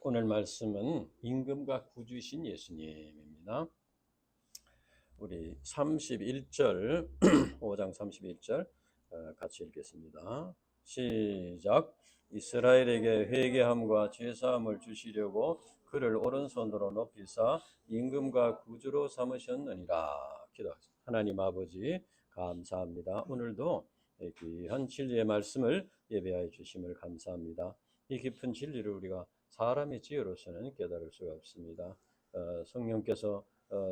오늘 말씀은 임금과 구주이신 예수님입니다. 우리 31절 5장 31절 같이 읽겠습니다. 시작. 이스라엘에게 회개함과 죄사함을 주시려고 그를 오른손으로 높이사 임금과 구주로 삼으셨느니라. 기도하겠습니다. 하나님 아버지 감사합니다. 오늘도 귀한 진리의 말씀을 예배하여 주심을 감사합니다. 이 깊은 진리를 우리가 사람의 지혜로서는 깨달을 수가 없습니다. 성령께서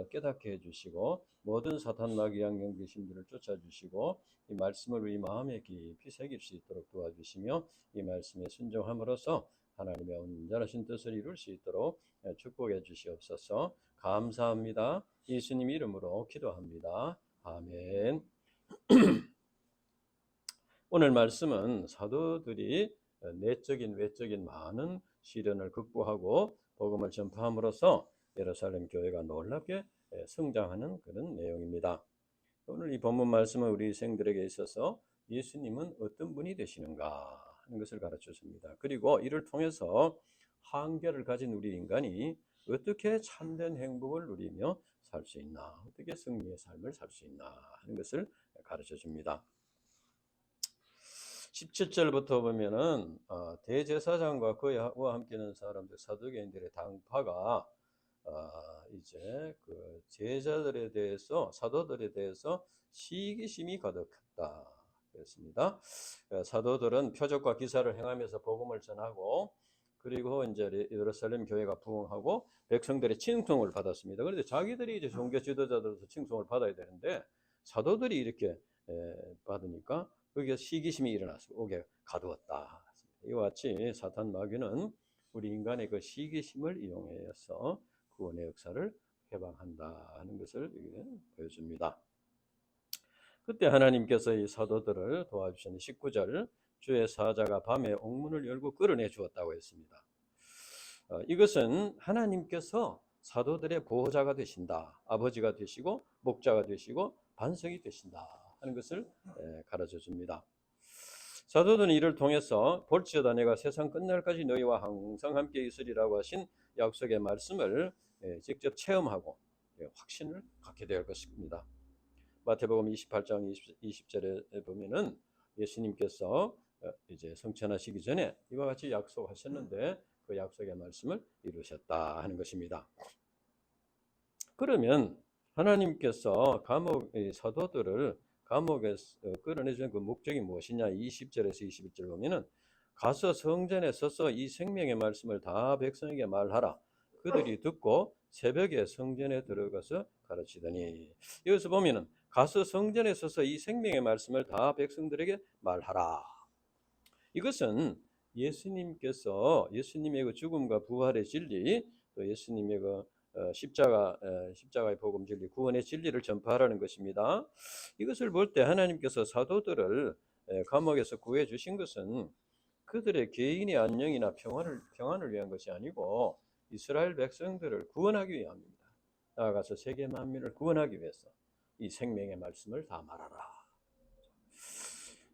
깨닫게 해주시고 모든 사탄 마귀 양령 귀신들을 쫓아주시고 이 말씀을 우리 마음에 깊이 새길 수 있도록 도와주시며 이 말씀에 순종함으로써 하나님의 온전하신 뜻을 이룰 수 있도록 축복해 주시옵소서. 감사합니다. 예수님 이름으로 기도합니다. 아멘. 오늘 말씀은 사도들이 내적인 외적인 많은 시련을 극복하고 복음을 전파함으로써 예루살렘 교회가 놀랍게 성장하는 그런 내용입니다. 오늘 이 본문 말씀은 우리 생들에게 있어서 예수님은 어떤 분이 되시는가 하는 것을 가르쳐 줍니다. 그리고 이를 통해서 한계를 가진 우리 인간이 어떻게 참된 행복을 누리며 살 수 있나, 어떻게 승리의 삶을 살 수 있나 하는 것을 가르쳐 줍니다. 17절부터 보면은 대제사장과 그와 함께하는 사람들 사두개인들의 당파가 이제 그 제자들에 대해서 사도들에 대해서 시기심이 가득했다 그랬습니다. 사도들은 표적과 기사를 행하면서 복음을 전하고 그리고 이제 예루살렘 교회가 부흥하고 백성들의 칭송을 받았습니다. 그런데 자기들이 이제 종교 지도자들로서 칭송을 받아야 되는데 사도들이 이렇게 받으니까 거기에 시기심이 일어나서 옥에 가두었다. 이와 같이 사탄 마귀는 우리 인간의 그 시기심을 이용해서 구원의 역사를 해방한다 하는 것을 보여줍니다. 그때 하나님께서 이 사도들을 도와주시는 19절 주의 사자가 밤에 옥문을 열고 끌어내 주었다고 했습니다. 이것은 하나님께서 사도들의 보호자가 되신다. 아버지가 되시고 목자가 되시고 반석이 되신다 하는 것을 가르쳐 줍니다. 사도들은 이를 통해서 볼지어다 내가 세상 끝날까지 너희와 항상 함께 있으리라고 하신 약속의 말씀을 직접 체험하고 확신을 갖게 될 것입니다. 마태복음 28장 20절에 보면은 예수님께서 이제 성천하시기 전에 이와 같이 약속하셨는데 그 약속의 말씀을 이루셨다 하는 것입니다. 그러면 하나님께서 사도들을 감옥에서 끌어내준 그 목적이 무엇이냐? 20절에서 21절 보면은 가서 성전에 서서 이 생명의 말씀을 다 백성에게 말하라. 그들이 듣고 새벽에 성전에 들어가서 가르치더니 여기서 보면은 가서 성전에 서서 이 생명의 말씀을 다 백성들에게 말하라. 이것은 예수님의 그 죽음과 부활의 진리, 또 예수님의 그 십자가의 복음 진리, 구원의 진리를 전파하라는 것입니다. 이것을 볼 때 하나님께서 사도들을 감옥에서 구해 주신 것은 그들의 개인의 안녕이나 평안을 위한 것이 아니고 이스라엘 백성들을 구원하기 위함입니다. 나아가서 세계 만민을 구원하기 위해서 이 생명의 말씀을 다 말하라.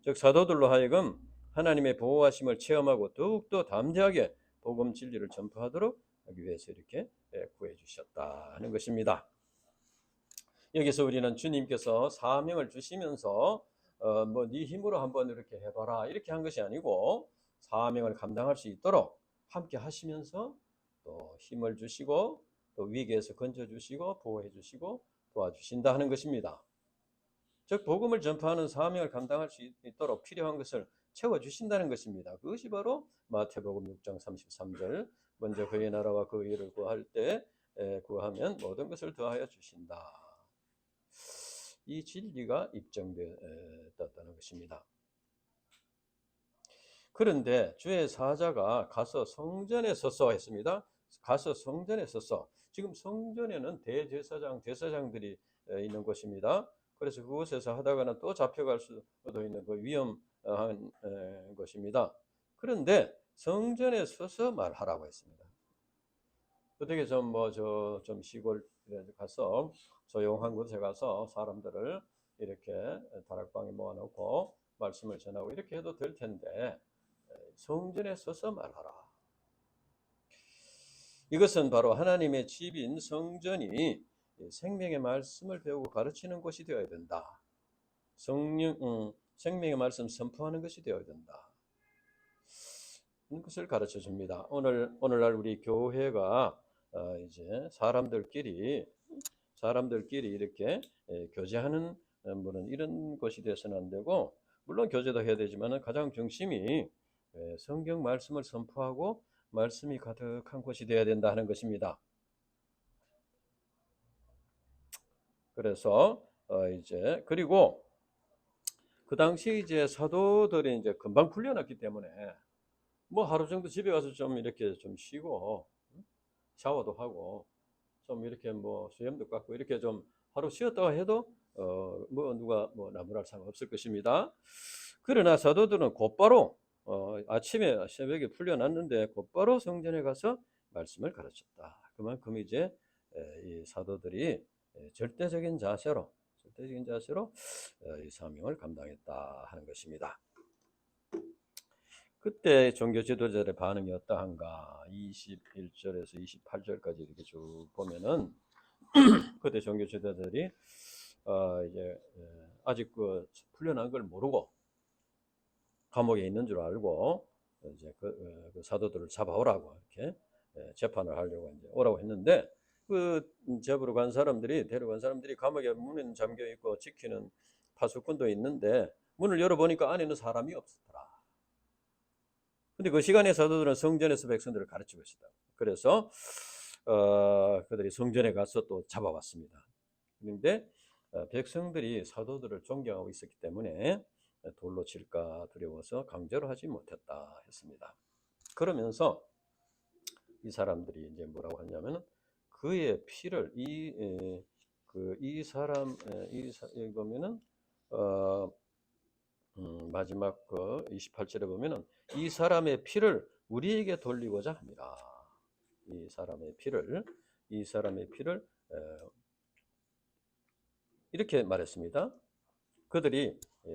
즉 사도들로 하여금 하나님의 보호하심을 체험하고 더욱더 담대하게 복음 진리를 전파하도록 하기 위해서 이렇게 구해 주셨다 하는 것입니다. 여기서 우리는 주님께서 사명을 주시면서 뭐 네 힘으로 한번 이렇게 해봐라 이렇게 한 것이 아니고 사명을 감당할 수 있도록 함께 하시면서 또 힘을 주시고 또 위기에서 건져 주시고 보호해 주시고 도와주신다 하는 것입니다. 즉 복음을 전파하는 사명을 감당할 수 있도록 필요한 것을 채워주신다는 것입니다. 그것이 바로 마태복음 6장 33절 먼저 그의 나라와 그 의를 구할 때 구하면 모든 것을 더하여 주신다. 이 진리가 입증되었다는 것입니다. 그런데 주의 사자가 가서 성전에 서서 했습니다. 가서 성전에 서서 지금 성전에는 대제사장들이 있는 곳입니다. 그래서 그곳에서 하다가는 또 잡혀갈 수도 있는 그 위험한 것입니다. 그런데 성전에 서서 말하라고 했습니다. 어떻게 좀 시골에 가서 조용한 곳에 가서 사람들을 이렇게 다락방에 모아놓고 말씀을 전하고 이렇게 해도 될 텐데 성전에 서서 말하라. 이것은 바로 하나님의 집인 성전이 생명의 말씀을 배우고 가르치는 곳이 되어야 된다. 생명의 말씀 선포하는 것이 되어야 된다. 그것을 가르쳐 줍니다. 오늘날 우리 교회가 이제 사람들끼리 이렇게 교제하는 뭐는 이런 것이 되어서는 안 되고, 물론 교제도 해야 되지만 가장 중심이 성경 말씀을 선포하고 말씀이 가득한 곳이 되어야 된다 하는 것입니다. 그래서 이제 그리고 그 당시 이제 사도들이 이제 금방 풀려났기 때문에 뭐 하루 정도 집에 가서 좀 이렇게 좀 쉬고 샤워도 하고 좀 이렇게 뭐 수염도 깎고 이렇게 좀 하루 쉬었다가 해도 뭐 누가 뭐 나무랄 상관 없을 것입니다. 그러나 사도들은 곧바로 아침에 새벽에 풀려났는데 곧바로 성전에 가서 말씀을 가르쳤다. 그만큼 이제 이 사도들이 절대적인 자세로 이 사명을 감당했다 하는 것입니다. 그때 종교 지도자들의 반응이 어떠한가? 21절에서 28절까지 이렇게 쭉 보면은 그때 종교 지도자들이 이제 아직 그 풀려난 걸 모르고 감옥에 있는 줄 알고 이제 그 사도들을 잡아오라고 이렇게 재판을 하려고 이제 오라고 했는데, 그 잡으러 간 사람들이 데려간 사람들이 감옥에 문은 잠겨 있고 지키는 파수꾼도 있는데 문을 열어보니까 안에는 사람이 없었더라. 근데 그 시간에 사도들은 성전에서 백성들을 가르치고 있었다. 그래서 그들이 성전에 가서 또 잡아왔습니다. 그런데 백성들이 사도들을 존경하고 있었기 때문에 돌로 칠까 두려워서 강제로 하지 못했다 했습니다. 그러면서 이 사람들이 이제 뭐라고 하냐면 그의 피를 이 사람 여기 보면은 마지막 그 28절에 보면은 이 사람의 피를 우리에게 돌리고자 합니다. 이 사람의 피를 이렇게 말했습니다.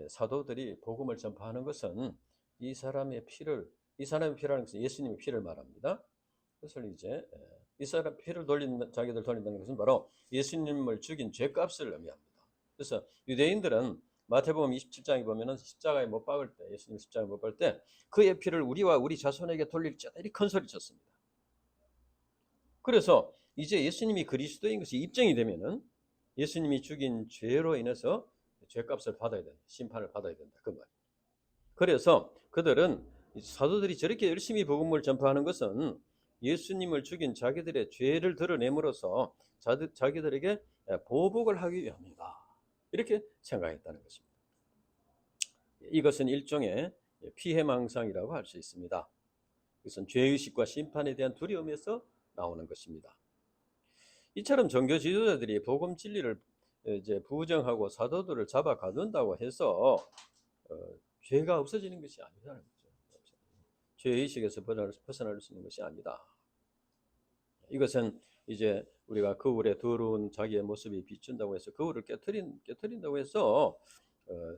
사도들이 복음을 전파하는 것은 이 사람의 피라는 것은 예수님의 피를 말합니다. 그래서 이제 이 사람 피를 자기들 돌린다는 것은 바로 예수님을 죽인 죄값을 의미합니다. 그래서 유대인들은 마태복음 27장에 보면은 십자가에 못 박을 때, 예수님 십자가에 못 박을 때 그의 피를 우리와 우리 자손에게 돌릴지어다 이렇게 큰 소리 쳤습니다. 그래서 이제 예수님이 그리스도인 것이 입증이 되면은 예수님이 죽인 죄로 인해서 죄값을 받아야 된다, 심판을 받아야 된다, 그 말이에요. 그래서 그들은 사도들이 저렇게 열심히 복음을 전파하는 것은 예수님을 죽인 자기들의 죄를 드러냄으로써 자기들에게 보복을 하기 위함이다, 이렇게 생각했다는 것입니다. 이것은 일종의 피해망상이라고 할 수 있습니다. 이것은 죄의식과 심판에 대한 두려움에서 나오는 것입니다. 이처럼 종교 지도자들이 복음 진리를 이제 부정하고 사도들을 잡아 가둔다고 해서 죄가 없어지는 것이 아니라는 거죠. 죄의식에서 벗어날 수 있는 것이 아니다. 이것은 이제 우리가 거울에 더러운 자기의 모습이 비춘다고 해서 거울을 깨트린다고 해서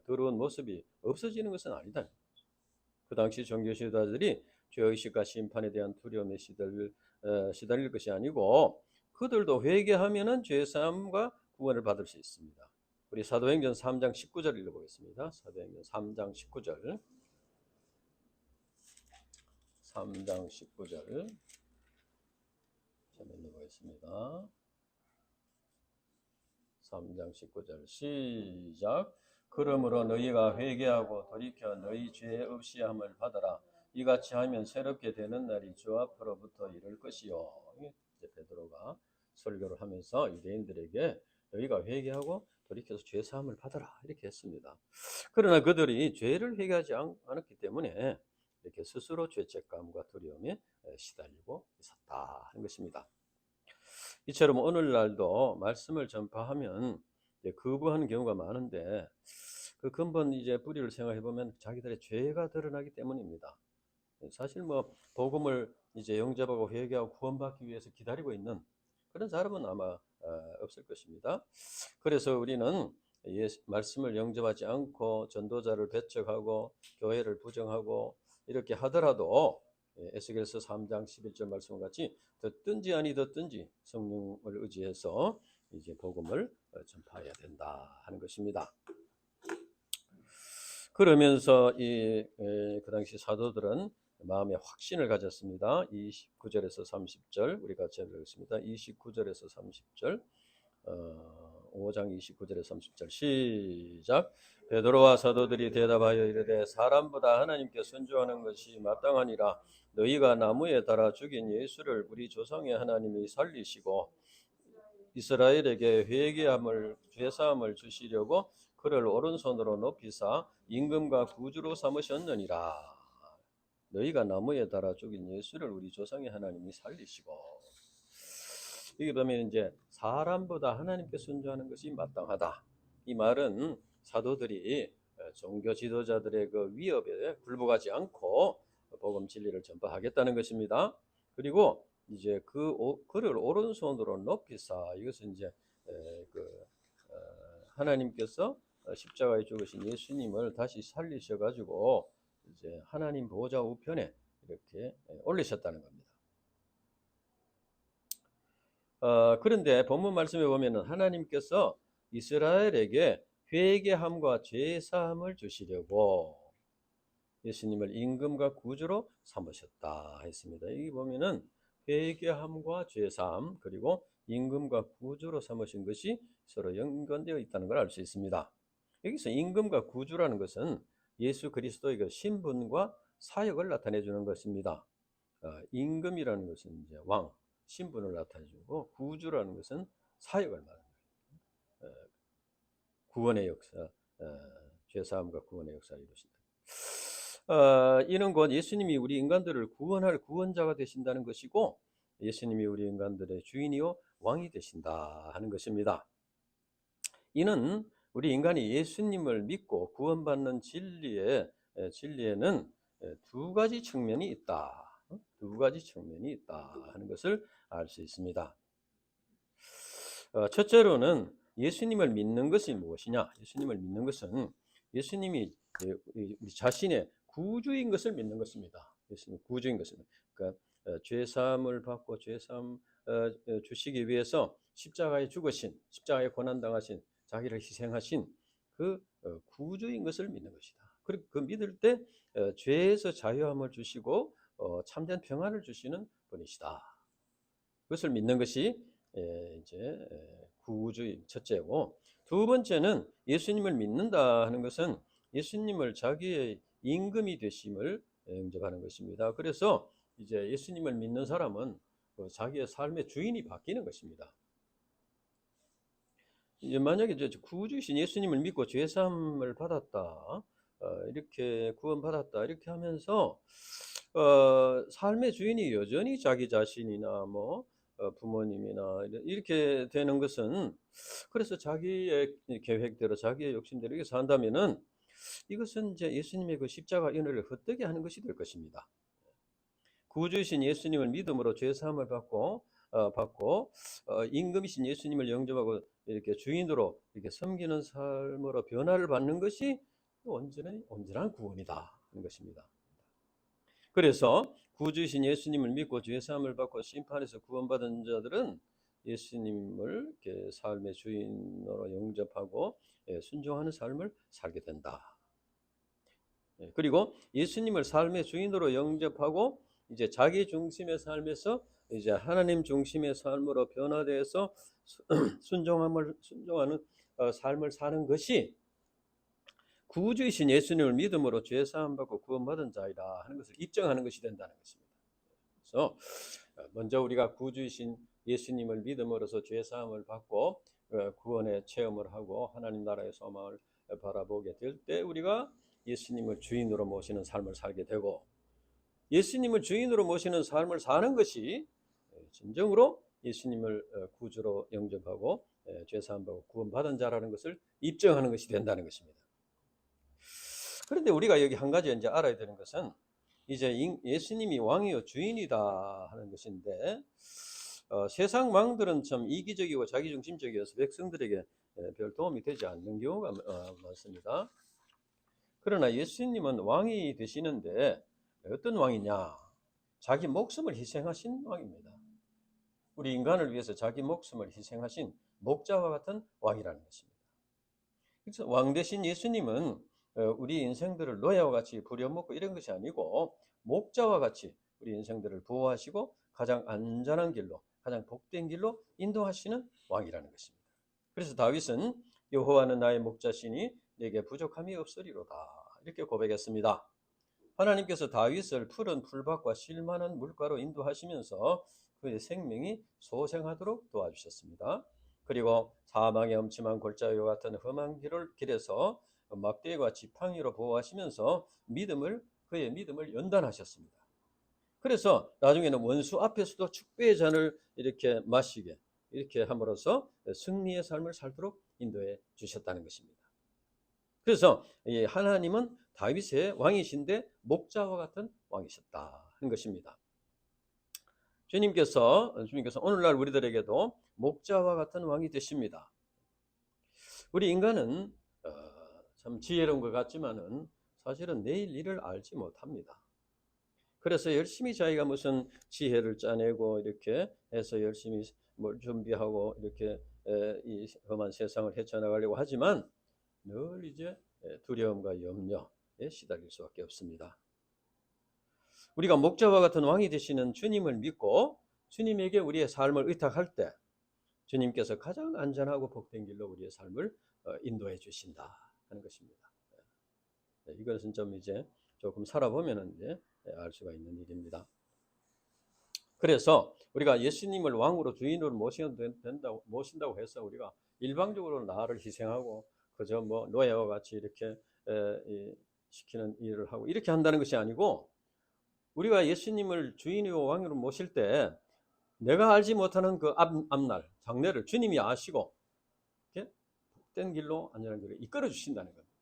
더러운 모습이 없어지는 것은 아니다. 그 당시 종교 지도자들이 죄의식과 심판에 대한 두려움에 시달릴 것이 아니고 그들도 회개하면은 죄사함과 구원을 받을 수 있습니다. 우리 사도행전 3장 19절 읽어보겠습니다. 사도행전 3장 19절. 3장 19절. 읽어보겠습니다. 3장 19절 시작. 그러므로 너희가 회개하고 돌이켜 너희 죄 없이 함을 받아라. 이같이 하면 새롭게 되는 날이 주 앞으로부터 이를 것이요. 이제 베드로가 설교를 하면서 유대인들에게 너희가 회개하고 돌이켜서 죄 사함을 받아라 이렇게 했습니다. 그러나 그들이 죄를 회개하지 않았기 때문에 이렇게 스스로 죄책감과 두려움에 시달리고 있었다 하는 것입니다. 이처럼 오늘날도 말씀을 전파하면 거부하는 경우가 많은데 그 근본 이제 뿌리를 생각해 보면 자기들의 죄가 드러나기 때문입니다. 사실 뭐 복음을 이제 영접하고 회개하고 구원받기 위해서 기다리고 있는 그런 사람은 아마 없을 것입니다. 그래서 우리는 말씀을 영접하지 않고 전도자를 배척하고 교회를 부정하고 이렇게 하더라도 에스겔서 3장 11절 말씀과 같이 듣든지 아니 듣든지 성령을 의지해서 이제 복음을 전파해야 된다 하는 것입니다. 그러면서 그 당시 사도들은 마음의 확신을 가졌습니다. 29절에서 30절 우리 같이 읽겠습니다. 29절에서 30절 5장 29절에서 30절 시작. 베드로와 사도들이 대답하여 이르되 사람보다 하나님께 순종하는 것이 마땅하니라. 너희가 나무에 달아 죽인 예수를 우리 조상의 하나님이 살리시고 이스라엘에게 회개함을 죄사함을 주시려고 그를 오른손으로 높이사 임금과 구주로 삼으셨느니라. 너희가 나무에 달아 죽인 예수를 우리 조상의 하나님이 살리시고. 여기 보면 이제 사람보다 하나님께 순종하는 것이 마땅하다. 이 말은 사도들이 종교 지도자들의 그 위협에 굴복하지 않고 복음 진리를 전파하겠다는 것입니다. 그리고 이제 그를 오른손으로 높이사 이것은 이제 하나님께서 십자가에 죽으신 예수님을 다시 살리셔 가지고 이제 하나님 보좌 우편에 이렇게 올리셨다는 겁니다. 그런데 본문 말씀에 보면은 하나님께서 이스라엘에게 회개함과 죄사함을 주시려고 예수님을 임금과 구주로 삼으셨다 했습니다. 여기 보면은 회개함과 죄사함 그리고 임금과 구주로 삼으신 것이 서로 연관되어 있다는 걸 알 수 있습니다. 여기서 임금과 구주라는 것은 예수 그리스도의 그 신분과 사역을 나타내 주는 것입니다. 임금이라는 것은 이제 왕, 신분을 나타내주고 구주라는 것은 사역을 말하는 거예요. 구원의 역사, 죄사함과 구원의 역사를 이루신다. 이는 곧 예수님이 우리 인간들을 구원할 구원자가 되신다는 것이고 예수님이 우리 인간들의 주인이요 왕이 되신다 하는 것입니다. 이는 우리 인간이 예수님을 믿고 구원받는 진리에는 두 가지 측면이 있다. 두 가지 측면이 있다 하는 것을 알 수 있습니다. 첫째로는 예수님을 믿는 것이 무엇이냐? 예수님을 믿는 것은 예수님이 우리 자신의 구주인 것을 믿는 것입니다. 예수님 구주인 것은 그러니까 죄사함을 받고 죄사함 주시기 위해서 십자가에 죽으신, 십자가에 고난 당하신, 자기를 희생하신 그 구주인 것을 믿는 것이다. 그리고 그 믿을 때 죄에서 자유함을 주시고 참된 평안을 주시는 분이시다. 그것을 믿는 것이 이제 구주의 첫째고, 두 번째는 예수님을 믿는다 하는 것은 예수님을 자기의 임금이 되심을 영접하는 것입니다. 그래서 이제 예수님을 믿는 사람은 자기의 삶의 주인이 바뀌는 것입니다. 이제 만약에 이제 구주이신 예수님을 믿고 죄사함을 받았다, 이렇게 구원받았다 이렇게 하면서 삶의 주인이 여전히 자기 자신이나 뭐 부모님이나 이렇게 되는 것은, 그래서 자기의 계획대로 자기의 욕심대로 이렇게 산다면은 이것은 이제 예수님의 그 십자가 은혜를 헛되게 하는 것이 될 것입니다. 구주이신 예수님을 믿음으로 죄 사함을 받고 임금이신 예수님을 영접하고 이렇게 주인으로 이렇게 섬기는 삶으로 변화를 받는 것이 온전한 구원이다 하는 것입니다. 그래서 구주이신 예수님을 믿고 죄 사함을 받고 심판에서 구원받은 자들은 예수님을 이렇게 삶의 주인으로 영접하고 순종하는 삶을 살게 된다. 그리고 예수님을 삶의 주인으로 영접하고 이제 자기 중심의 삶에서 이제 하나님 중심의 삶으로 변화돼서 순종하는 삶을 사는 것이 구주이신 예수님을 믿음으로 죄 사함 받고 구원받은 자이다 하는 것을 입증하는 것이 된다는 것입니다. 그래서 먼저 우리가 구주이신 예수님을 믿음으로써 죄 사함을 받고 구원의 체험을 하고 하나님 나라의 소망을 바라보게 될 때 우리가 예수님을 주인으로 모시는 삶을 살게 되고, 예수님을 주인으로 모시는 삶을 사는 것이 진정으로 예수님을 구주로 영접하고 죄 사함 받고 구원받은 자라는 것을 입증하는 것이 된다는 것입니다. 그런데 우리가 여기 한 가지 이제 알아야 되는 것은 이제 예수님이 왕이요 주인이다 하는 것인데, 세상 왕들은 참 이기적이고 자기중심적이어서 백성들에게 별 도움이 되지 않는 경우가 많습니다. 그러나 예수님은 왕이 되시는데 어떤 왕이냐? 자기 목숨을 희생하신 왕입니다. 우리 인간을 위해서 자기 목숨을 희생하신 목자와 같은 왕이라는 것입니다. 그래서 왕 대신 예수님은 우리 인생들을 노예와 같이 부려먹고 이런 것이 아니고 목자와 같이 우리 인생들을 보호하시고 가장 안전한 길로, 가장 복된 길로 인도하시는 왕이라는 것입니다. 그래서 다윗은 여호와는 나의 목자시니 내게 부족함이 없으리로다 이렇게 고백했습니다. 하나님께서 다윗을 푸른 풀밭과 쉴만한 물가로 인도하시면서 그의 생명이 소생하도록 도와주셨습니다. 그리고 사망의 엄침한 골짜기와 같은 험한 길에서 막대기와 지팡이로 보호하시면서 그의 믿음을 연단하셨습니다. 그래서 나중에는 원수 앞에서도 축배의 잔을 이렇게 마시게 이렇게 함으로써 승리의 삶을 살도록 인도해 주셨다는 것입니다. 그래서 하나님은 다윗의 왕이신데 목자와 같은 왕이셨다 하는 것입니다. 주님께서 오늘날 우리들에게도 목자와 같은 왕이 되십니다. 우리 인간은 참 지혜로운 것 같지만은 사실은 내일 일을 알지 못합니다. 그래서 열심히 자기가 무슨 지혜를 짜내고 이렇게 해서 열심히 뭘 준비하고 이렇게 이 험한 세상을 헤쳐나가려고 하지만 늘 이제 두려움과 염려에 시달릴 수밖에 없습니다. 우리가 목자와 같은 왕이 되시는 주님을 믿고 주님에게 우리의 삶을 의탁할 때 주님께서 가장 안전하고 복된 길로 우리의 삶을 인도해 주신다 하는 것입니다. 이것은 좀 이제 조금 살아보면 이제 알 수가 있는 일입니다. 그래서 우리가 예수님을 왕으로 주인으로 모신다고 해서 우리가 일방적으로 나를 희생하고 그저 뭐 노예와 같이 이렇게 시키는 일을 하고 이렇게 한다는 것이 아니고 우리가 예수님을 주인이고 왕으로 모실 때 내가 알지 못하는 그 앞날 장래를 주님이 아시고 이렇게 복된 길로 안전한 길로 이끌어 주신다는 겁니다.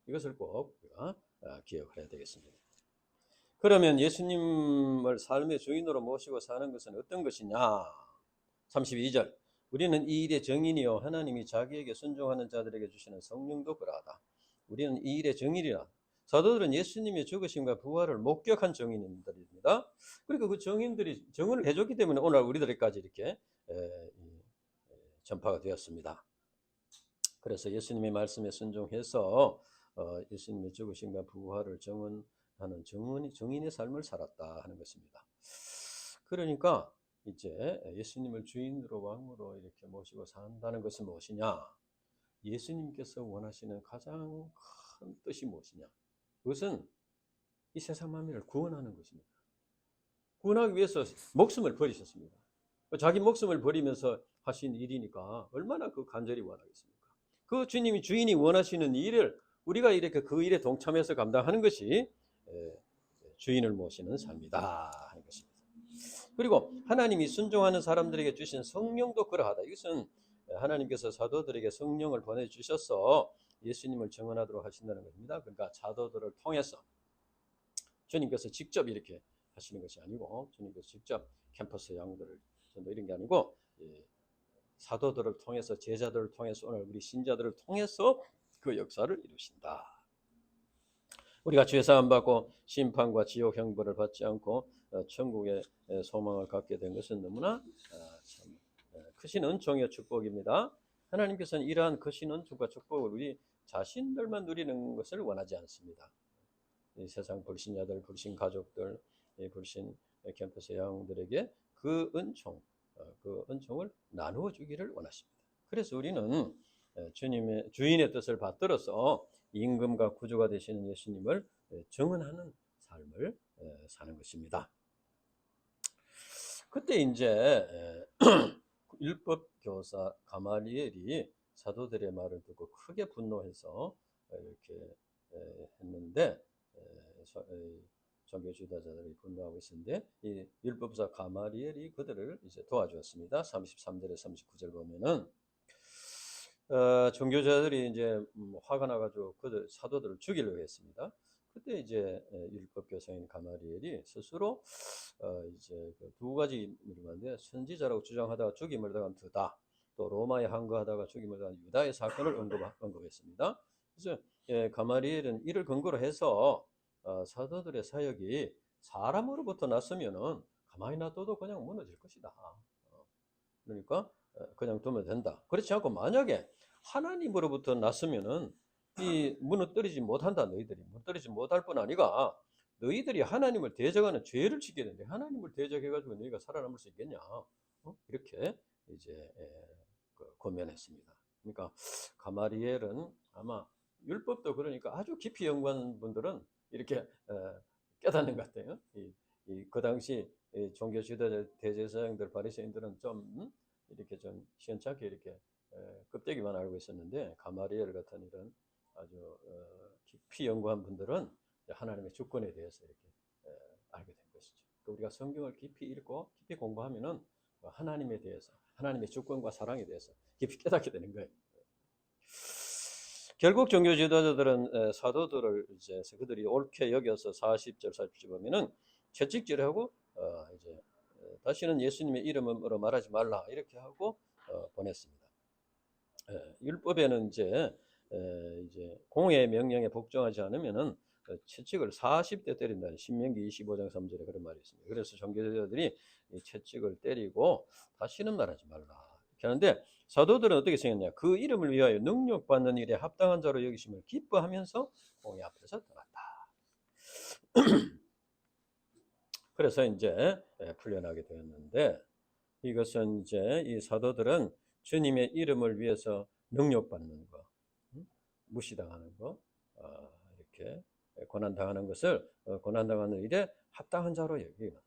이것을 꼭 우리가 기억해야 되겠습니다. 그러면 예수님을 삶의 주인으로 모시고 사는 것은 어떤 것이냐? 32절 우리는 이 일의 정인이요 하나님이 자기에게 순종하는 자들에게 주시는 성령도 그러하다. 우리는 이 일의 정인이라. 사도들은 예수님의 죽으심과 부활을 목격한 정인들입니다. 그러니까 그 정인들이 정언을 해줬기 때문에 오늘 우리들까지 이렇게 전파가 되었습니다. 그래서 예수님의 말씀에 순종해서 예수님의 죽으심과 부활을 정언하는 정인의 삶을 살았다 하는 것입니다. 그러니까 이제 예수님을 주인으로 왕으로 이렇게 모시고 산다는 것은 무엇이냐? 예수님께서 원하시는 가장 큰 뜻이 무엇이냐? 그것은 이 세상 만민을 구원하는 것입니다. 구원하기 위해서 목숨을 버리셨습니다. 자기 목숨을 버리면서 하신 일이니까 얼마나 그 간절히 원하겠습니까? 그 주님이 주인이 원하시는 일을 우리가 이렇게 그 일에 동참해서 감당하는 것이 주인을 모시는 삶이다 하는 것입니다. 그리고 하나님이 순종하는 사람들에게 주신 성령도 그러하다. 이것은 하나님께서 사도들에게 성령을 보내주셔서 예수님을 증언하도록 하신다는 것입니다. 그러니까 사도들을 통해서 주님께서 직접 이렇게 하시는 것이 아니고 주님께서 직접 캠퍼스 양들을 이런 게 아니고 사도들을 통해서 제자들을 통해서 오늘 우리 신자들을 통해서 그 역사를 이루신다. 우리가 죄사함 받고 심판과 지옥 형벌을 받지 않고 천국의 소망을 갖게 된 것은 너무나 참 크신 은총의 축복입니다. 하나님께서는 이러한 크신 은총과 축복을 우리 자신들만 누리는 것을 원하지 않습니다. 이 세상 불신자들, 불신 가족들, 불신 캠퍼스 양들에게 그 은총을 나누어 주기를 원하십니다. 그래서 우리는 주인의 뜻을 받들어서 임금과 구주가 되시는 예수님을 증언하는 삶을 사는 것입니다. 그때 이제 율법 교사 가말리엘이 사도들의 말을 듣고 크게 분노해서 이렇게 했는데 종교 지도자들이 분노하고 있었는데 이 율법사 가말리엘이 그들을 이제 도와주었습니다. 33절에 39절 보면은 종교자들이 이제 화가 나가지고 그들 사도들을 죽이려고 했습니다. 그때 이제 율법 교사인 가말리엘이 스스로 이제 그 두 가지 일인데 선지자라고 주장하다가 죽임을 당한 드다, 또 로마에 항거하다가 죽임을 당한 유다의 사건을 언급했습니다. 그래서 가말리엘은 이를 근거로 해서 사도들의 사역이 사람으로부터 났으면은 가만히 놔둬도 그냥 무너질 것이다. 그러니까 그냥 두면 된다. 그렇지 않고 만약에 하나님으로부터 났으면은 이 무너뜨리지 못한다. 너희들이 무너뜨리지 못할 뿐 아니라 너희들이 하나님을 대적하는 죄를 짓게 되는데 하나님을 대적해가지고 너희가 살아남을 수 있겠냐? 이렇게 이제 고면했습니다. 그러니까 가마리엘은 아마 율법도 그러니까 아주 깊이 연구한 분들은 이렇게 깨닫는 것 같아요. 그 당시 종교 지도자 대제사장들 바리새인들은 좀 이렇게 좀 시원찮게 이렇게 껍데기만 알고 있었는데 가마리엘 같은 이런 아주 깊이 연구한 분들은 하나님의 주권에 대해서 이렇게 알게 된 것이죠. 우리가 성경을 깊이 읽고 깊이 공부하면은 하나님에 대해서 하나님의 주권과 사랑에 대해서 깊이 깨닫게 되는 거예요. 결국 종교 지도자들은 사도들을 이제 그들이 옳게 여겨서 40절 40절 보면은 채찍질하고 이제 다시는 예수님의 이름으로 말하지 말라 이렇게 하고 보냈습니다. 율법에는 이제 공의 명령에 복종하지 않으면은 채찍을 40대 때린다는 신명기 25장 3절에 그런 말이 있습니다. 그래서 종교자들이 채찍을 때리고 다시는 말하지 말라 이렇게 하는데 사도들은 어떻게 생겼냐? 그 이름을 위하여 능력받는 일에 합당한 자로 여기심을 기뻐하면서 공의 앞에서 떠났다. 그래서 이제 풀려나게 되었는데 이것은 이제 이 사도들은 주님의 이름을 위해서 능력받는 거, 무시당하는 거, 이렇게 고난당하는 것을 고난당하는 일에 합당한 자로 여기는.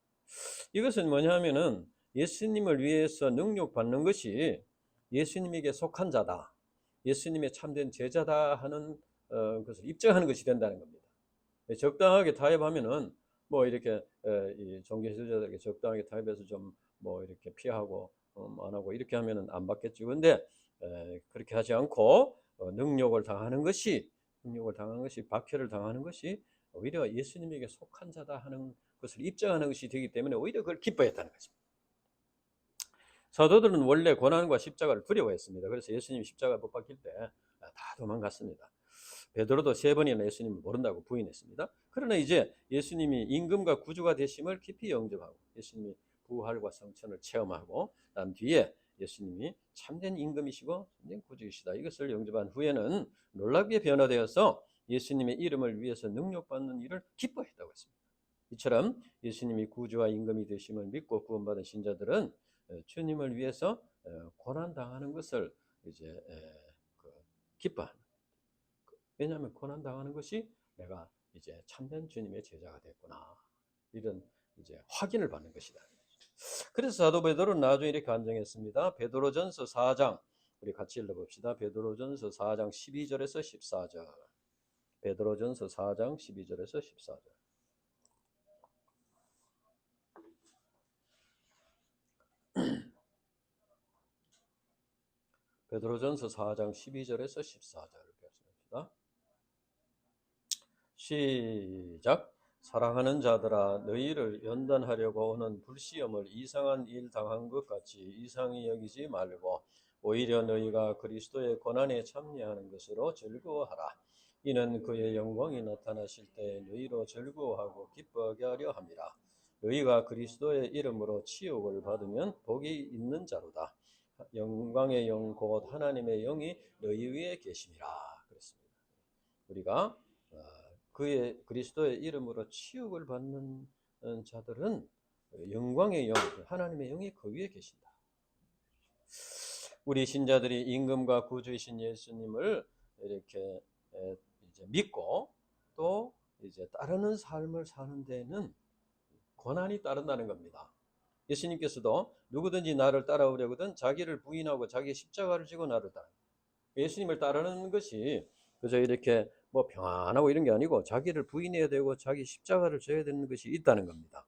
이것은 뭐냐면은 예수님을 위해서 능력받는 것이 예수님에게 속한 자다, 예수님의 참된 제자다 하는 것을 입증하는 것이 된다는 겁니다. 적당하게 타협하면은 뭐 이렇게 이 종교 지도자들에게 적당하게 타협해서 좀 뭐 이렇게 피하고 안 하고 이렇게 하면은 안 받겠죠. 근데 그렇게 하지 않고 능력을 당하는 것이 박해를 당하는 것이 오히려 예수님에게 속한 자다 하는 것을 입증하는 것이 되기 때문에 오히려 그걸 기뻐했다는 것입니다. 사도들은 원래 고난과 십자가를 두려워했습니다. 그래서 예수님이 십자가 못 박힐 때 다 도망갔습니다. 베드로도 3번이나 예수님을 모른다고 부인했습니다. 그러나 이제 예수님이 임금과 구주가 되심을 깊이 영접하고 예수님이 부활과 성천을 체험하고 난 뒤에 예수님이 참된 임금이시고 참된 구주이시다 이것을 영접한 후에는 놀랍게 변화되어서 예수님의 이름을 위해서 능력받는 일을 기뻐했다고 했습니다. 이처럼 예수님이 구주와 임금이 되심을 믿고 구원받은 신자들은 주님을 위해서 고난당하는 것을 이제 기뻐하는. 왜냐하면 고난당하는 것이 내가 이제 참된 주님의 제자가 됐구나. 이런 이제 확인을 받는 것이다. 그래서 사도 베드로는 나중에 이렇게 간증했습니다. 베드로전서 4장 우리 같이 읽어봅시다. 베드로전서 4장 12절에서 14절. 베드로전서 4장 12절에서 14절. 베드로전서 4장 12절에서 14절을 배웠습니다. 시작. 사랑하는 자들아 너희를 연단하려고 오는 불시험을 이상한 일 당한 것 같이 이상히 여기지 말고 오히려 너희가 그리스도의 고난에 참여하는 것으로 즐거워하라. 이는 그의 영광이 나타나실 때 너희로 즐거워하고 기뻐하게 하려 함이라. 너희가 그리스도의 이름으로 치욕을 받으면 복이 있는 자로다. 영광의 영 곧 하나님의 영이 너희 위에 계심이라. 그랬습니다. 우리가 그의 그리스도의 이름으로 치욕을 받는 자들은 영광의 영, 하나님의 영이 그 위에 계신다. 우리 신자들이 임금과 구주이신 예수님을 이렇게 이제 믿고 또 이제 따르는 삶을 사는 데는 고난이 따른다는 겁니다. 예수님께서도 누구든지 나를 따라오려거든 자기를 부인하고 자기 십자가를 지고 나를 따라. 예수님을 따르는 것이 그저 이렇게 뭐 평안하고 이런 게 아니고 자기를 부인해야 되고 자기 십자가를 져야 되는 것이 있다는 겁니다.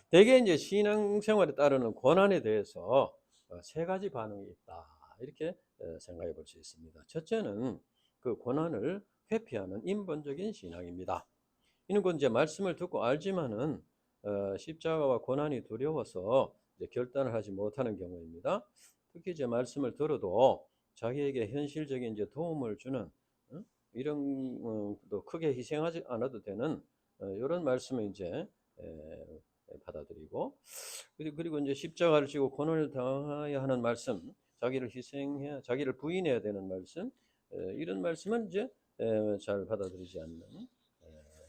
대개 이제 신앙생활에 따르는 고난에 대해서 3가지 반응이 있다. 이렇게 생각해 볼 수 있습니다. 첫째는 그 고난을 회피하는 인본적인 신앙입니다. 이는 곧 이제 말씀을 듣고 알지만은 십자가와 고난이 두려워서 이제 결단을 하지 못하는 경우입니다. 특히 이제 말씀을 들어도 자기에게 현실적인 이제 도움을 주는 이런 또 크게 희생하지 않아도 되는 이런 말씀을 이제 받아들이고, 그리고 이제 십자가를 지고 고난을 당해야 하는 말씀, 자기를 희생해야, 자기를 부인해야 되는 말씀, 이런 말씀은 이제 잘 받아들이지 않는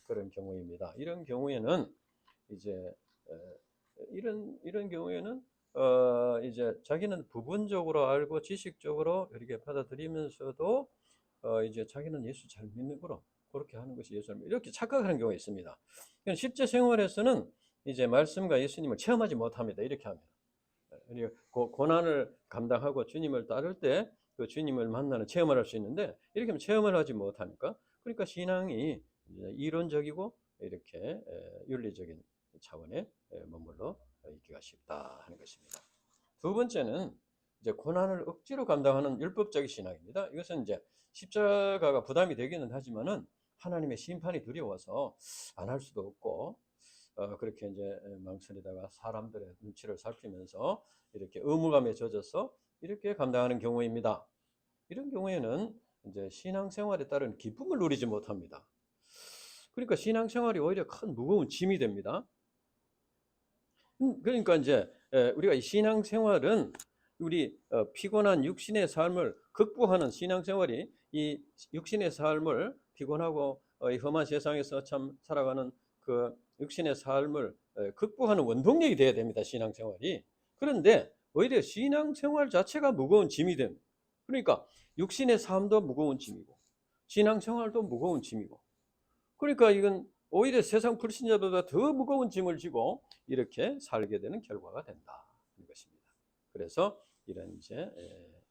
그런 경우입니다. 이런 경우에는 이제 이런 경우에는 이제 자기는 부분적으로 알고 지식적으로 이렇게 받아들이면서도 이제 자기는 예수 잘 믿는 거로 그렇게 하는 것이 예수를 이렇게 착각하는 경우가 있습니다. 실제 생활에서는 이제 말씀과 예수님을 체험하지 못합니다. 이렇게 합니다. 고난을 감당하고 주님을 따를 때 그 주님을 만나는 체험을 할 수 있는데 이렇게 하면 체험을 하지 못하니까, 그러니까 신앙이 이론적이고 이렇게 윤리적인 차원에 머물러 있기가 쉽다 하는 것입니다. 두 번째는 이제 고난을 억지로 감당하는 율법적인 신앙입니다. 이것은 이제 십자가가 부담이 되기는 하지만은 하나님의 심판이 두려워서 안 할 수도 없고, 그렇게 이제 망설이다가 사람들의 눈치를 살피면서 이렇게 의무감에 젖어서 이렇게 감당하는 경우입니다. 이런 경우에는 이제 신앙생활에 따른 기쁨을 누리지 못합니다. 그러니까 신앙생활이 오히려 큰 무거운 짐이 됩니다. 그러니까 이제 우리가 이 신앙생활은 우리 피곤한 육신의 삶을 극복하는 신앙생활이 이 육신의 삶을 피곤하고 이 험한 세상에서 참 살아가는 그 육신의 삶을 극복하는 원동력이 되어야 됩니다. 신앙생활이. 그런데 오히려 신앙생활 자체가 무거운 짐이 됩니다. 그러니까 육신의 삶도 무거운 짐이고 신앙생활도 무거운 짐이고, 그러니까 이건 오히려 세상 불신자보다 더 무거운 짐을 지고 이렇게 살게 되는 결과가 된다는 것입니다. 그래서 이런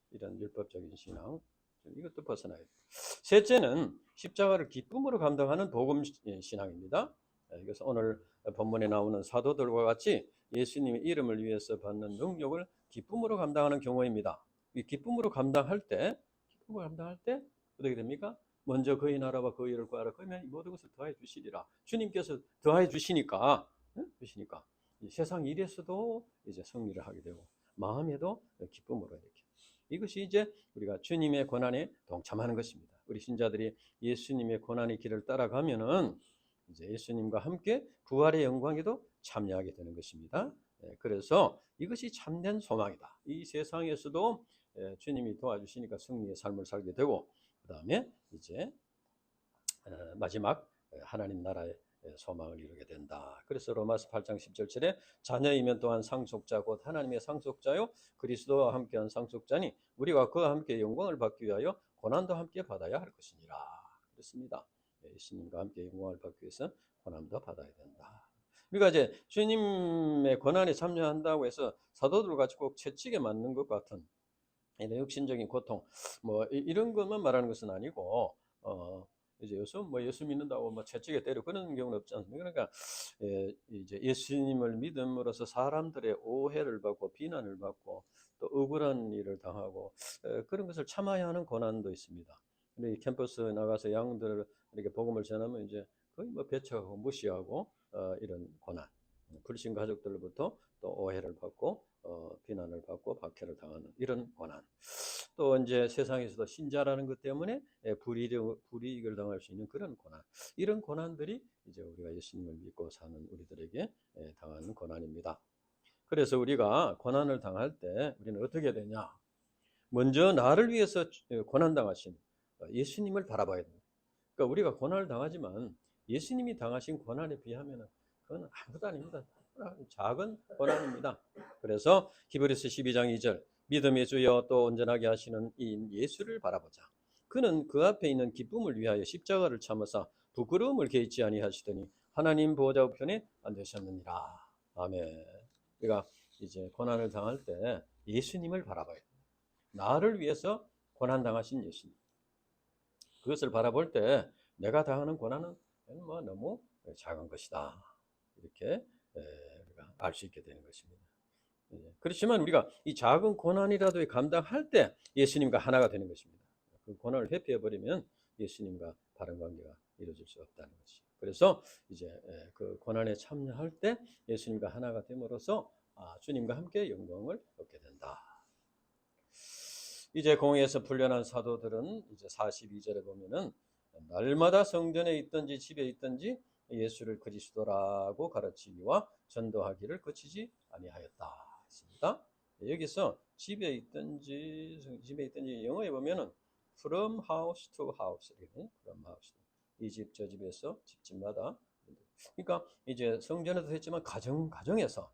이런 율법적인 신앙, 이것도 벗어나야 됩니다. 셋째는 십자가를 기쁨으로 감당하는 복음 신앙입니다. 이것은 오늘 본문에 나오는 사도들과 같이 예수님의 이름을 위해서 받는 능력을 기쁨으로 감당하는 경우입니다. 이 기쁨으로 감당할 때 어떻게 됩니까? 먼저 그의 나라와 그의 일을 구하라. 그러면 모든 것을 더해 주시리라. 주님께서 더해 주시니까, 세상 일에서도 이제 승리를 하게 되고 마음에도 기쁨으로 이렇게. 이것이 이제 우리가 주님의 고난에 동참하는 것입니다. 우리 신자들이 예수님의 고난의 길을 따라가면은 이제 예수님과 함께 부활의 영광에도 참여하게 되는 것입니다. 그래서 이것이 참된 소망이다. 이 세상에서도 주님이 도와주시니까 승리의 삶을 살게 되고, 그 다음에 이제 마지막 하나님 나라의 소망을 이루게 된다. 그래서 로마서 8장 10절에 자녀이면 또한 상속자 곧 하나님의 상속자요 그리스도와 함께한 상속자니 우리가 그와 함께 영광을 받기 위하여 고난도 함께 받아야 할 것이니라. 그렇습니다. 예수님과 함께 영광을 받기 위해서 고난도 받아야 된다. 우리가 이제 주님의 고난에 참여한다고 해서 사도들 같이 꼭 채찍에 맞는 것 같은 이런 육신적인 고통, 뭐 이런 것만 말하는 것은 아니고, 이제 예수 믿는다고 뭐 채찍에 때려 그런 경우는 없지 않습니까? 그러니까 이제 예수님을 믿음으로써 사람들의 오해를 받고 비난을 받고 또 억울한 일을 당하고 그런 것을 참아야 하는 고난도 있습니다. 근데 이 캠퍼스 나가서 양들 이렇게 복음을 전하면 이제 거의 뭐 배척하고 무시하고 이런 고난, 불신 가족들로부터 또 오해를 받고 비난을 받고 박해를 당하는 이런 고난, 또 이제 세상에서도 신자라는 것 때문에 불이익을 당할 수 있는 그런 고난, 이런 고난들이 이제 우리가 예수님을 믿고 사는 우리들에게 당하는 고난입니다. 그래서 우리가 고난을 당할 때 우리는 어떻게 되냐? 먼저 나를 위해서 고난 당하신 예수님을 바라봐야 됩니다. 그러니까 우리가 고난을 당하지만 예수님이 당하신 고난에 비하면 그건 아무것도 아닙니다. 작은 고난입니다. 그래서 히브리서 12장 2절 믿음의 주여 또 온전하게 하시는 이 예수를 바라보자. 그는 그 앞에 있는 기쁨을 위하여 십자가를 참으사 부끄러움을 개의치 아니하시더니 하나님 보좌 우편에 앉으셨느니라. 아멘. 우리가 이제 고난을 당할 때 예수님을 바라봐야 됩니다. 나를 위해서 고난 당하신 예수님. 그것을 바라볼 때 내가 당하는 고난은 뭐 너무 작은 것이다. 이렇게 우리가 알 수 있게 되는 것입니다. 그렇지만 우리가 이 작은 고난이라도 감당할 때 예수님과 하나가 되는 것입니다. 그 고난을 회피해버리면 예수님과 바른 관계가 이루어질 수 없다는 것이죠. 그래서 이제 그 고난에 참여할 때 예수님과 하나가 됨으로써 주님과 함께 영광을 얻게 된다. 이제 공회에서 풀려난 사도들은 이제 42절에 보면은 날마다 성전에 있든지 집에 있든지 예수를 그리스도라고 가르치기와 전도하기를 그치지 아니하였다 했습니다. 여기서 집에 있든지 영어에 보면은 from house to house from house 이 집 저 집에서 집집마다 그러니까 이제 성전에도 했지만 가정에서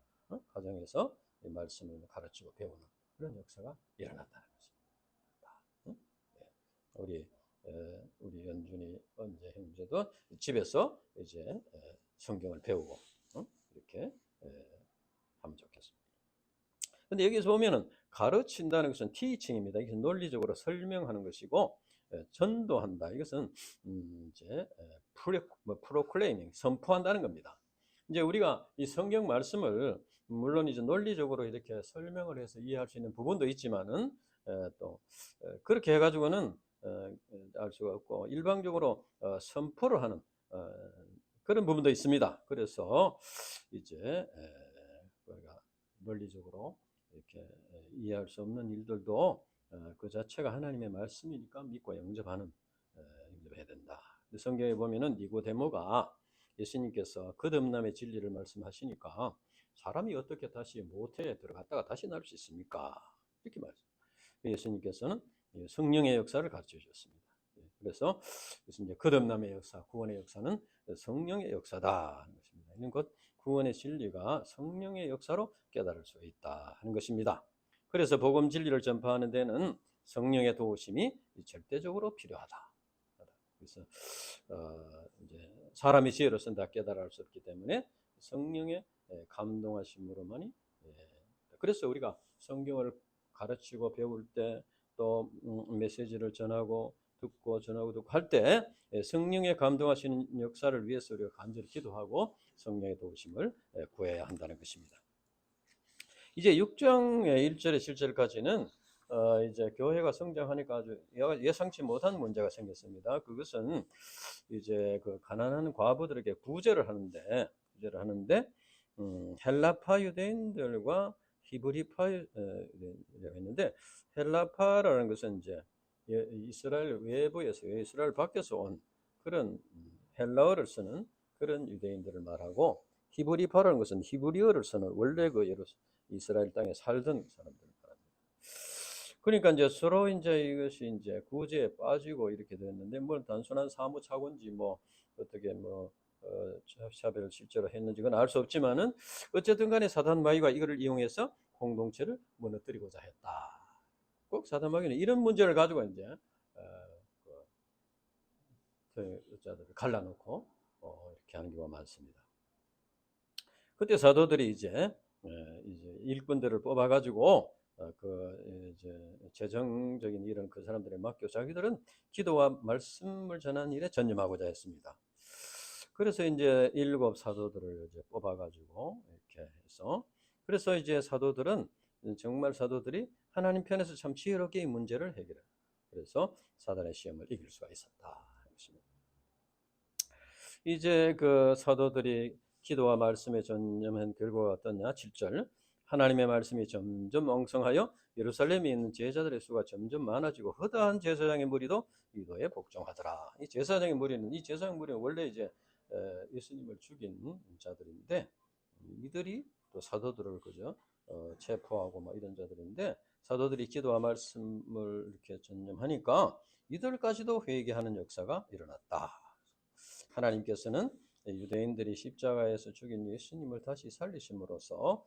가정에서 이 말씀을 가르치고 배우는 그런 역사가 일어났다는 것입니다. 네. 우리 연준이 언제 형제도 집에서 이제 성경을 배우고 이렇게 하면 좋겠습니다. 근데 여기서 보면은 가르친다는 것은 teaching입니다. 이것은 논리적으로 설명하는 것이고 전도한다. 이것은 이제 proclaiming 선포한다는 겁니다. 이제 우리가 이 성경 말씀을 물론 이제 논리적으로 이렇게 설명을 해서 이해할 수 있는 부분도 있지만은 또 그렇게 해가지고는 알 수가 없고 일방적으로 선포를 하는 그런 부분도 있습니다. 그래서 이제 우리가 논리적으로 이렇게 이해할 수 없는 일들도 그 자체가 하나님의 말씀이니까 믿고 영접해야 된다. 성경에 보면은 니고데모가 예수님께서 거듭남의 진리를 말씀하시니까 사람이 어떻게 다시 모태에 들어갔다가 다시 나올 수 있습니까? 이렇게 말씀. 예수님께서는 성령의 역사를 가르쳐 주셨습니다. 그래서 이제 거듭남의 역사, 구원의 역사는 성령의 역사다 하는 것입니다. 이는 곧 구원의 진리가 성령의 역사로 깨달을 수 있다 하는 것입니다. 그래서 복음 진리를 전파하는 데는 성령의 도우심이 절대적으로 필요하다. 그래서 이제 사람이 지혜로서는 다 깨달을 수 없기 때문에 성령의 감동하심으로만이 그래서 우리가 성경을 가르치고 배울 때 또 메시지를 전하고 듣고 할 때 성령의 감동하시는 역사를 위해서 우리가 간절히 기도하고 성령의 도우심을 구해야 한다는 것입니다. 이제 6장의 1절에 7절까지는 이제 교회가 성장하니까 아주 예상치 못한 문제가 생겼습니다. 그것은 이제 그 가난한 과부들에게 구제를 하는데 헬라파 유대인들과 히브리파 유대인이라고 했는데 헬라파라는 것은 이제 이스라엘 외부에서 이스라엘 밖에서 온 그런 헬라어를 쓰는 그런 유대인들을 말하고 히브리파라는 것은 히브리어를 쓰는 원래 그 이스라엘 땅에 살던 사람들을 말합니다. 그러니까 이제 서로 이제 이것이 이제 구제에 빠지고 이렇게 됐는데 뭐 단순한 사무차고인지 뭐 어떻게 뭐 차별을 실제로 했는지 그건 알 수 없지만은 어쨌든 간에 사단 마귀가 이거를 이용해서 공동체를 무너뜨리고자 했다. 꼭 사단 마귀는 이런 문제를 가지고 이제 여자들을 갈라놓고 이렇게 하는 경우가 많습니다. 그때 사도들이 이제 일꾼들을 뽑아가지고 이제 재정적인 일은 그 사람들에 맡겨 자기들은 기도와 말씀을 전하는 일에 전념하고자 했습니다. 그래서 이제 7 사도들을 이제 뽑아가지고 이렇게 해서 그래서 이제 정말 사도들이 하나님 편에서 참 지혜롭게 이 문제를 해결해. 그래서 사단의 시험을 이길 수가 있었다. 이제 그 사도들이 기도와 말씀에 전념한 결과가 어떠냐? 7절. 하나님의 말씀이 점점 엉성하여 예루살렘에 있는 제자들의 수가 점점 많아지고 허다한 제사장의 무리도 이도에 복종하더라. 이 제사장의 무리는 원래 이제 예수님을 죽인 자들인데 이들이 또 사도들을 그죠? 체포하고 뭐 이런 자들인데 사도들이 기도와 말씀을 이렇게 전념하니까 이들까지도 회개하는 역사가 일어났다. 하나님께서는 유대인들이 십자가에서 죽인 예수님을 다시 살리심으로써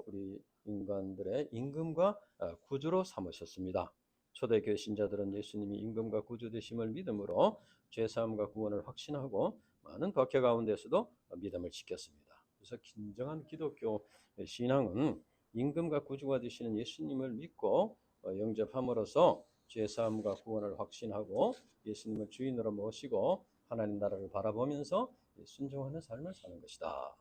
우리 인간들의 임금과 구주로 삼으셨습니다. 초대교회 신자들은 예수님이 임금과 구주 되심을 믿음으로 죄사함과 구원을 확신하고 많은 박해 가운데서도 믿음을 지켰습니다. 그래서 진정한 기독교 신앙은 임금과 구주가 되시는 예수님을 믿고 영접함으로써 죄사함과 구원을 확신하고 예수님을 주인으로 모시고 하나님 나라를 바라보면서 순종하는 삶을 사는 것이다.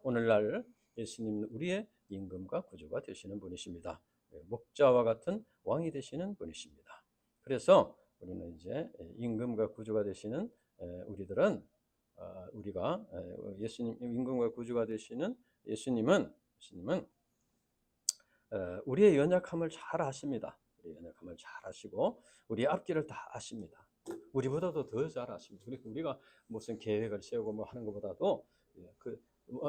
오늘날 예수님은 우리의 임금과 구주가 되시는 분이십니다. 목자와 같은 왕이 되시는 분이십니다. 그래서 우리는 이제 임금과 구주가 되시는 우리들은 우리가 예수님 임금과 구주가 되시는 예수님은 우리의 연약함을 잘 아십니다. 우리의 연약함을 잘 아시고 우리의 앞길을 다 아십니다. 우리보다도 더 잘 아십니다. 그러니까 우리가 무슨 계획을 세우고 뭐 하는 것보다도 그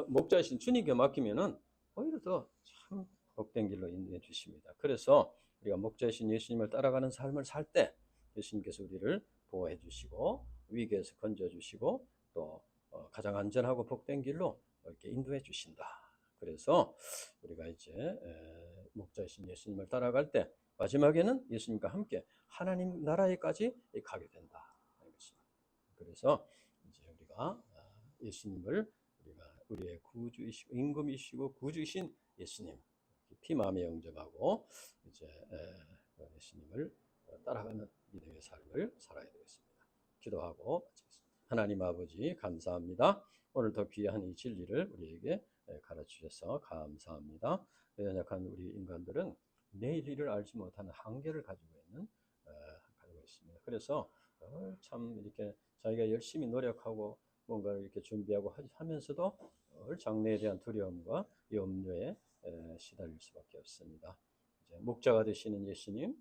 목자이신 주님께 맡기면은 오히려 더 참 복된 길로 인도해 주십니다. 그래서 우리가 목자이신 예수님을 따라가는 삶을 살 때 예수님께서 우리를 보호해 주시고 위기에서 건져 주시고 또 가장 안전하고 복된 길로 이렇게 인도해 주신다. 그래서 우리가 이제 목자이신 예수님을 따라갈 때 마지막에는 예수님과 함께 하나님 나라에까지 가게 된다. 그래서 이제 우리가 예수님을 우리가 우리의 구주이시고 임금이시고 구주이신 예수님 깊이 마음에 영접하고 이제 예수님을 따라가는 믿음의 삶을 살아야 되겠습니다. 기도하고 마치겠습니다. 하나님 아버지 감사합니다. 오늘 더 귀한 이 진리를 우리에게 가르치셔서 감사합니다. 연약한 우리 인간들은 내일 일을 알지 못하는 한계를 가지고 있습니다. 그래서 참 이렇게 자기가 열심히 노력하고 뭔가를 이렇게 준비하고 하면서도 장래에 대한 두려움과 염려에 시달릴 수밖에 없습니다. 이제 목자가 되시는 예수님,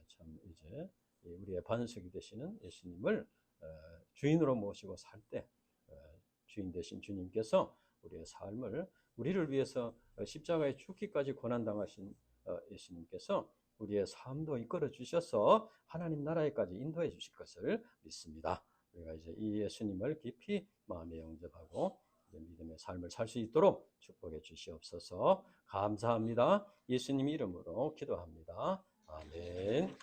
참 이제 우리의 반석이 되시는 예수님을 주인으로 모시고 살 때 주인 되신 주님께서 우리의 삶을 우리를 위해서 십자가에 죽기까지 고난당하신 예수님께서 우리의 삶도 이끌어 주셔서 하나님 나라에까지 인도해 주실 것을 믿습니다. 우리가 이제 이 예수님을 깊이 마음에 영접하고 믿음의 삶을 살 수 있도록 축복해 주시옵소서. 감사합니다. 예수님 이름으로 기도합니다. 아멘.